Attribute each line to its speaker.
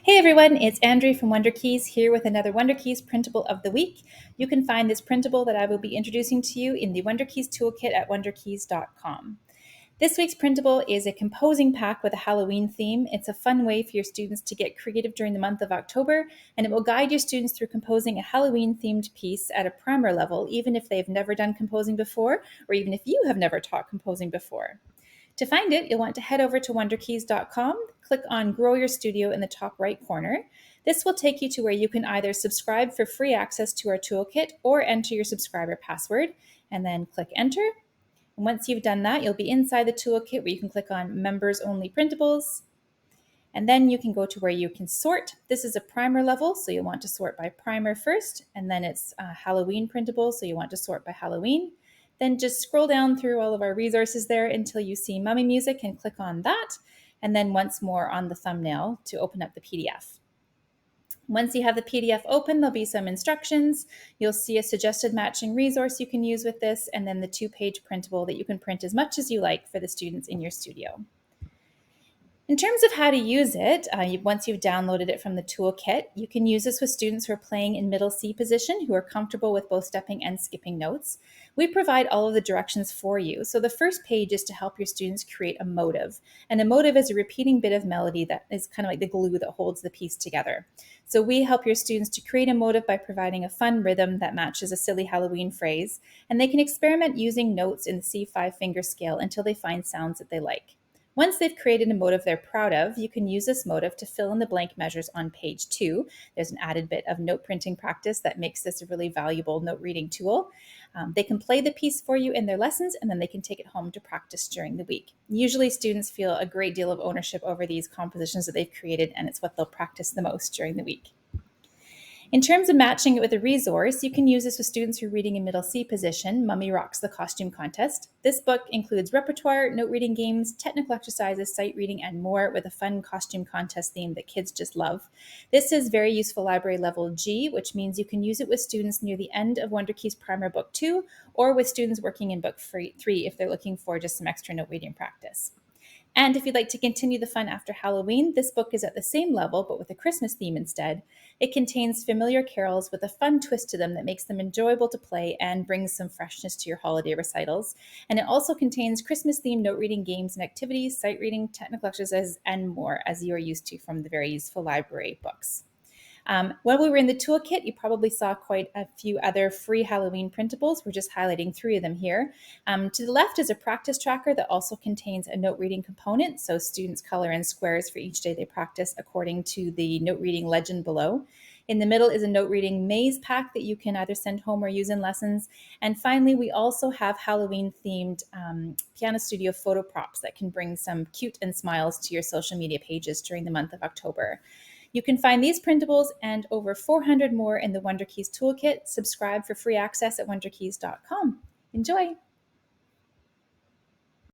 Speaker 1: Hey everyone, it's Andrea from WunderKeys here with another WunderKeys Printable of the Week. You can find this printable that I will be introducing to you in the WunderKeys Toolkit at wunderkeys.com. This week's printable is a composing pack with a Halloween theme. It's a fun way for your students to get creative during the month of October, and it will guide your students through composing a Halloween-themed piece at a primer level, even if they've never done composing before, or even if you have never taught composing before. To find it, you'll want to head over to wunderkeys.com, click on Grow Your Studio in the top right corner. This will take you to where you can either subscribe for free access to our toolkit or enter your subscriber password, and then click Enter. And once you've done that, you'll be inside the toolkit where you can click on Members Only Printables, and then you can go to where you can sort. This is a primer level, so you'll want to sort by primer first, and then it's Halloween printable, so you want to sort by Halloween. Then just scroll down through all of our resources there until you see Mummy Music and click on that, and then once more on the thumbnail to open up the PDF. Once you have the PDF open, there'll be some instructions. You'll see a suggested matching resource you can use with this, and then the 2-page printable that you can print as much as you like for the students in your studio. In terms of how to use it, once you've downloaded it from the toolkit, you can use this with students who are playing in middle C position, who are comfortable with both stepping and skipping notes. We provide all of the directions for you. So the first page is to help your students create a motive. And a motive is a repeating bit of melody that is kind of like the glue that holds the piece together. So we help your students to create a motive by providing a fun rhythm that matches a silly Halloween phrase. And they can experiment using notes in the C5 finger scale until they find sounds that they like. Once they've created a motive they're proud of, you can use this motive to fill in the blank measures on page 2. There's an added bit of note printing practice that makes this a really valuable note reading tool. They can play the piece for you in their lessons, and then they can take it home to practice during the week. Usually students feel a great deal of ownership over these compositions that they've created, and it's what they'll practice the most during the week. In terms of matching it with a resource, you can use this with students who are reading in middle C position. Mummy Rocks the Costume Contest. This book includes repertoire, note reading games, technical exercises, sight reading, and more, with a fun costume contest theme that kids just love. This is very useful library level G, which means you can use it with students near the end of WunderKeys Primer Book 2, or with students working in Book 3 if they're looking for just some extra note reading practice. And if you'd like to continue the fun after Halloween, this book is at the same level, but with a Christmas theme instead. It contains familiar carols with a fun twist to them that makes them enjoyable to play and brings some freshness to your holiday recitals. And it also contains Christmas-themed note-reading games and activities, sight reading, technical exercises, and more, as you are used to from the very useful library books. When we were in the toolkit, you probably saw quite a few other free Halloween printables. We're just highlighting 3 of them here. To the left is a practice tracker that also contains a note reading component, so students color in squares for each day they practice according to the note reading legend below. In the middle is a note reading maze pack that you can either send home or use in lessons. And finally, we also have Halloween themed piano studio photo props that can bring some cute and smiles to your social media pages during the month of October. You can find these printables and over 400 more in the WunderKeys Toolkit. Subscribe for free access at wunderkeys.com. Enjoy!